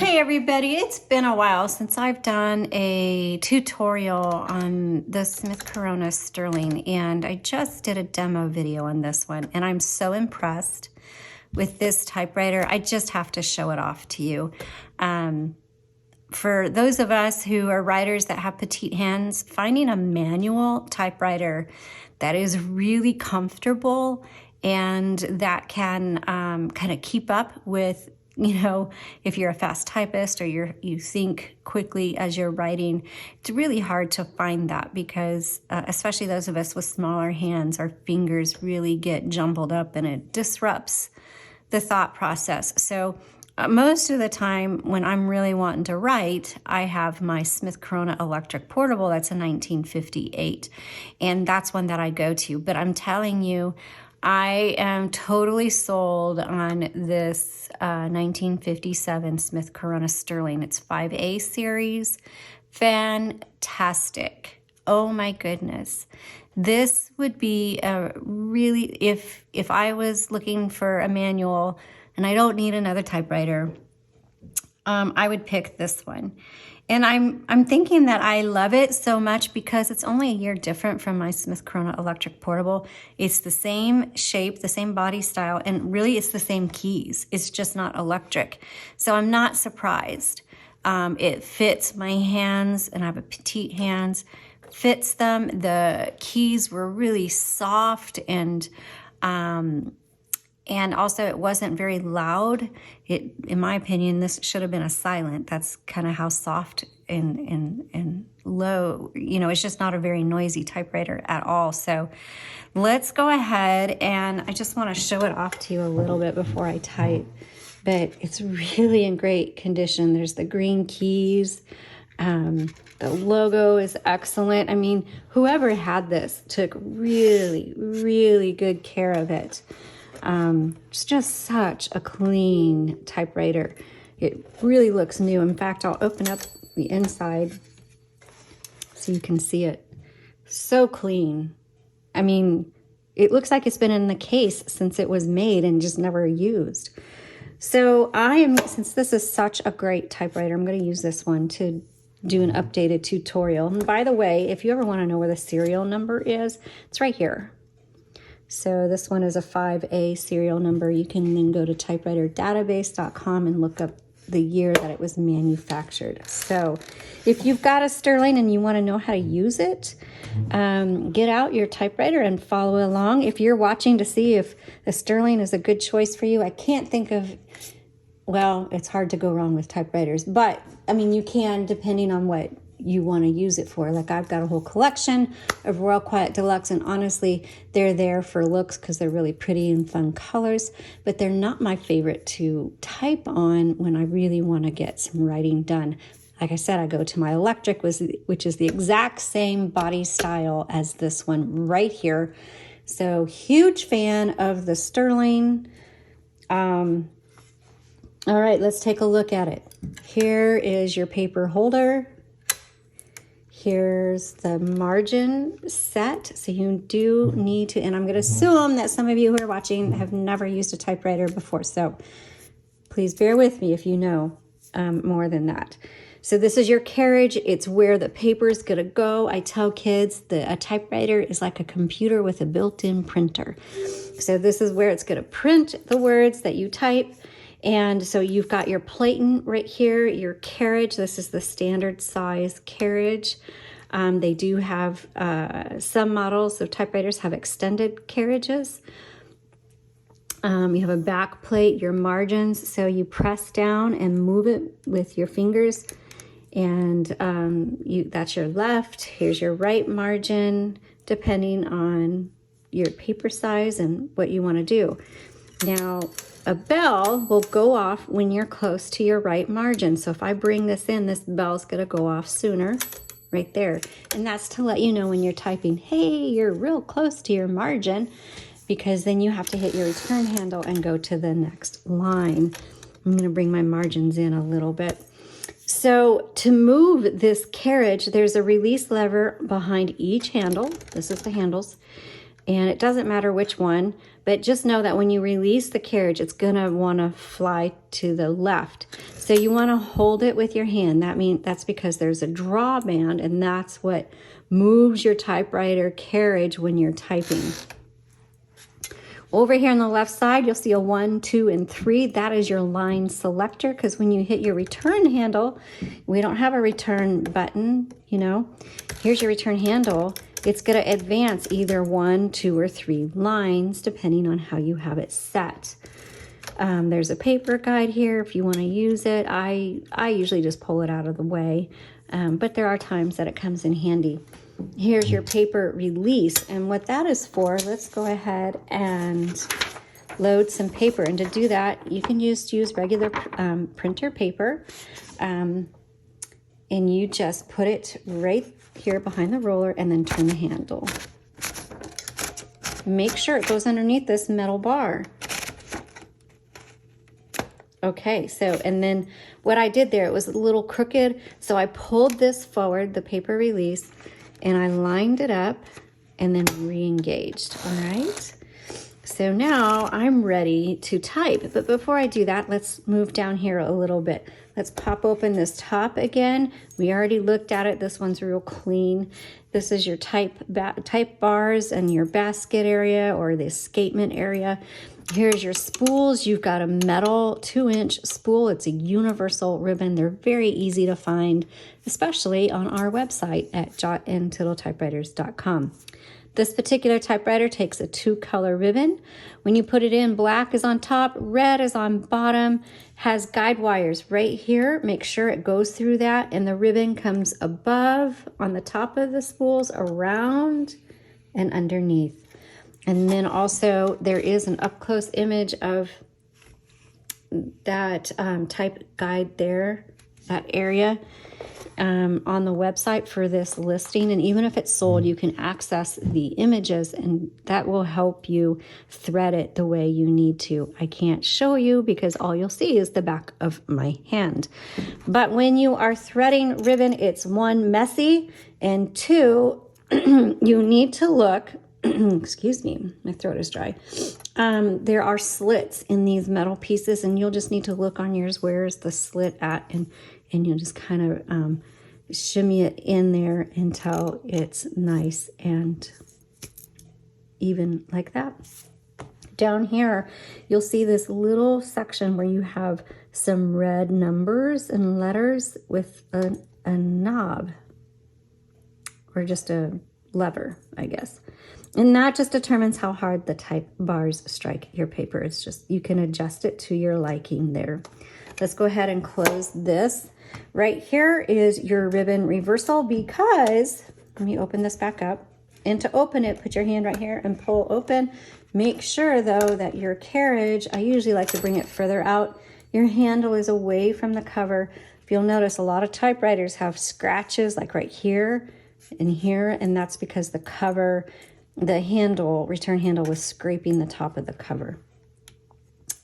Hey everybody, it's been a while since I've done a tutorial on the Smith Corona Sterling, and I just did a demo video on this one, and I'm so impressed with this typewriter. I just have to show it off to you. For those of us who are writers that have petite hands, finding a manual typewriter that is really comfortable and that can kind of keep up with, you know, if you're a fast typist or you think quickly as you're writing, it's really hard to find that because especially those of us with smaller hands, our fingers really get jumbled up and it disrupts the thought process. So most of the time when I'm really wanting to write, I have my Smith Corona Electric Portable. That's a 1958, and that's one that I go to. But I'm telling you, I am totally sold on this 1957 Smith Corona Sterling. It's 5A series. Fantastic. Oh my goodness. This would be a really, if I was looking for a manual and I don't need another typewriter, I would pick this one. And I'm thinking that I love it so much because it's only a year different from my Smith Corona Electric Portable. It's the same shape, the same body style, and really it's the same keys. It's just not electric. So I'm not surprised. It fits my hands, and I have a petite hands. Fits them. The keys were really soft and also it wasn't very loud. In my opinion, this should have been a silent. That's kind of how soft and low, you know, it's just not a very noisy typewriter at all. So let's go ahead, and I just want to show it off to you a little bit before I type, but it's really in great condition. There's the green keys. The logo is excellent. I mean, whoever had this took really, really good care of it. It's just such a clean typewriter. It really looks new. In fact, I'll open up the inside so you can see it. So clean. I mean, it looks like it's been in the case since it was made and just never used. So since this is such a great typewriter, I'm going to use this one to do an updated tutorial. And by the way, if you ever want to know where the serial number is, it's right here. So this one is a 5A serial number. You can then go to typewriterdatabase.com and look up the year that it was manufactured. So if you've got a Sterling and you want to know how to use it, get out your typewriter and follow along. If you're watching to see if a Sterling is a good choice for you, I can't think of, well, it's hard to go wrong with typewriters, but I mean, you can depending on what you want to use it for. Like I've got a whole collection of Royal Quiet Deluxe, and honestly, they're there for looks because they're really pretty and fun colors, but they're not my favorite to type on when I really want to get some writing done. Like I said, I go to my electric, which is the exact same body style as this one right here. So huge fan of the Sterling. All right, let's take a look at it. Here is your paper holder. Here's the margin set. So you do need to, and I'm going to assume that some of you who are watching have never used a typewriter before. So please bear with me if you know more than that. So this is your carriage. It's where the paper is going to go. I tell kids that a typewriter is like a computer with a built-in printer. So this is where it's going to print the words that you type. And so you've got your platen right here, your carriage. This is the standard size carriage. They do have some models of typewriters have extended carriages. You have a back plate, your margins. So you press down and move it with your fingers. And that's your left. Here's your right margin, depending on your paper size and what you want to do. Now, a bell will go off when you're close to your right margin. So if I bring this in, this bell's going to go off sooner, right there. And that's to let you know when you're typing, hey, you're real close to your margin, because then you have to hit your return handle and go to the next line. I'm going to bring my margins in a little bit. So to move this carriage, there's a release lever behind each handle. This is the handles. And it doesn't matter which one, but just know that when you release the carriage, it's gonna wanna fly to the left. So you wanna hold it with your hand. That's because there's a drawband, and that's what moves your typewriter carriage when you're typing. Over here on the left side, you'll see a 1, 2, and 3. That is your line selector, because when you hit your return handle, we don't have a return button, you know. Here's your return handle. It's going to advance either 1, 2, or 3 lines, depending on how you have it set. There's a paper guide here if you want to use it. I usually just pull it out of the way, but there are times that it comes in handy. Here's your paper release, and what that is for, let's go ahead and load some paper. And to do that, you can just use regular printer paper, and you just put it right here behind the roller and then turn the handle. Make sure it goes underneath this metal bar. Okay, so, and then what I did there, it was a little crooked, so I pulled this forward, the paper release, and I lined it up and then re-engaged, all right? So now I'm ready to type, but before I do that, let's move down here a little bit. Let's pop open this top again. We already looked at it. This one's real clean. This is your type bars and your basket area or the escapement area. Here's your spools. You've got a metal 2-inch spool. It's a universal ribbon. They're very easy to find, especially on our website at jotandtittletypewriters.com. This particular typewriter takes a 2-color ribbon. When you put it in, black is on top, red is on bottom, has guide wires right here. Make sure it goes through that, and the ribbon comes above on the top of the spools, around and underneath. And then also there is an up-close image of that type guide there, that area, on the website for this listing. And even if it's sold, you can access the images, and that will help you thread it the way you need to. I can't show you because all you'll see is the back of my hand. But when you are threading ribbon, it's 1, messy, and 2, you need to look, excuse me, my throat is dry. There are slits in these metal pieces, and you'll just need to look on yours, where's the slit at, and you'll just kind of shimmy it in there until it's nice and even like that. Down here, you'll see this little section where you have some red numbers and letters with a knob, or just a lever, I guess. And that just determines how hard the type bars strike your paper. It's just, you can adjust it to your liking there. Let's go ahead and close this. Right here is your ribbon reversal, because, let me open this back up. And to open it, put your hand right here and pull open. Make sure though that your carriage, I usually like to bring it further out. Your handle is away from the cover. If you'll notice, a lot of typewriters have scratches like right here and here, and that's because the cover, the handle, return handle, was scraping the top of the cover.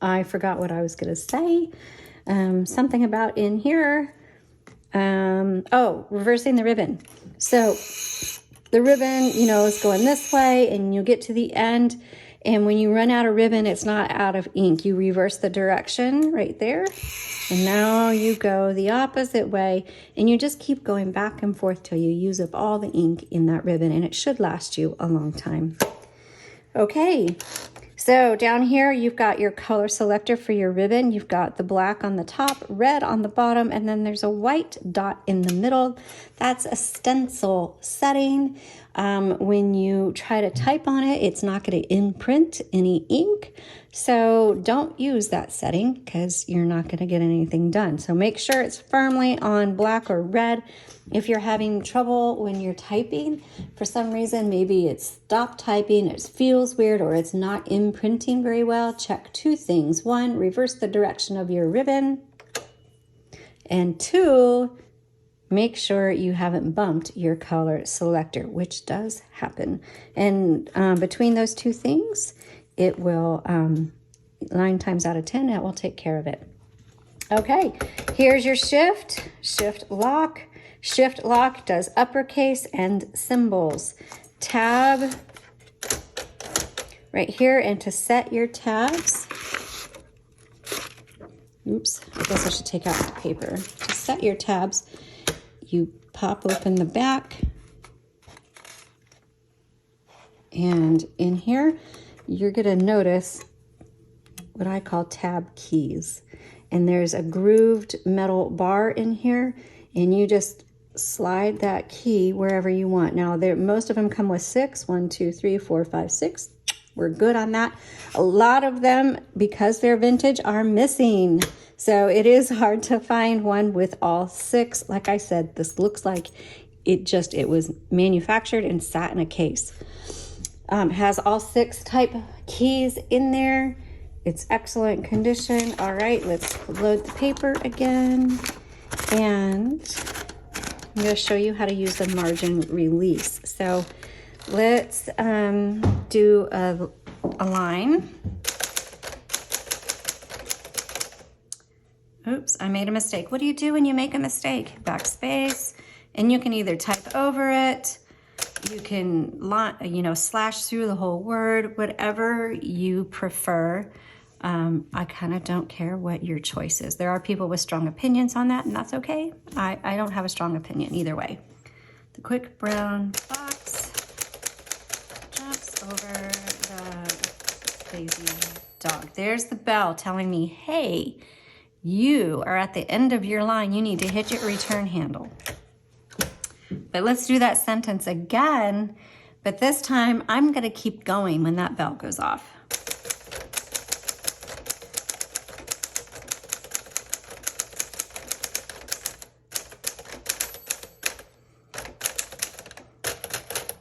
I forgot what I was going to say. Something about in here. Oh, reversing the ribbon. So the ribbon, you know, is going this way, and you get to the end, and when you run out of ribbon, it's not out of ink. You reverse the direction right there, and now you go the opposite way, and you just keep going back and forth till you use up all the ink in that ribbon, and it should last you a long time. Okay. So down here, you've got your color selector for your ribbon. You've got the black on the top, red on the bottom, and then there's a white dot in the middle. That's a stencil setting. When you try to type on it, it's not going to imprint any ink. So don't use that setting because you're not going to get anything done. So make sure it's firmly on black or red. If you're having trouble when you're typing, for some reason, maybe it's stopped typing, it feels weird, or it's not imprinting very well, check 2 things. 1, reverse the direction of your ribbon. And 2, make sure you haven't bumped your color selector, which does happen. And between those 2 things, it will, 9 times out of 10, it will take care of it. Okay, here's your shift lock. Shift lock does uppercase and symbols. Tab right here. And to set your tabs, oops, I guess I should take out the paper. To set your tabs, you pop open the back. And in here, you're gonna notice what I call tab keys. And there's a grooved metal bar in here, and you just slide that key wherever you want. Now, most of them come with 6. 1, 2, 3, 4, 5, 6. We're good on that. A lot of them, because they're vintage, are missing. So it is hard to find one with all 6. Like I said, this looks like it was manufactured and sat in a case. Has all 6 type keys in there. It's excellent condition. All right, let's load the paper again. And I'm going to show you how to use the margin release. So let's do a line. Oops, I made a mistake. What do you do when you make a mistake? Backspace, and you can either type over it, you can, slash through the whole word, whatever you prefer. I kind of don't care what your choice is. There are people with strong opinions on that, and that's okay. I don't have a strong opinion either way. The quick brown fox jumps over the lazy dog. There's the bell telling me, hey, you are at the end of your line. You need to hit your return handle. But let's do that sentence again. But this time, I'm going to keep going when that bell goes off.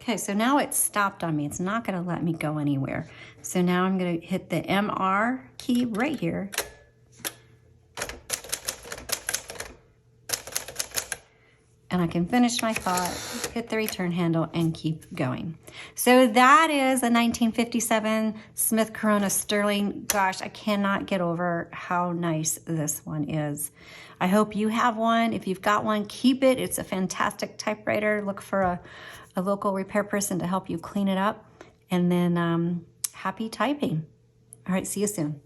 Okay, so now it's stopped on me. It's not going to let me go anywhere. So now I'm going to hit the MR key right here. And I can finish my thought, hit the return handle, and keep going. So that is a 1957 Smith Corona Sterling. Gosh, I cannot get over how nice this one is. I hope you have one. If you've got one, keep it. It's a fantastic typewriter. Look for a local repair person to help you clean it up. And then happy typing. All right, see you soon.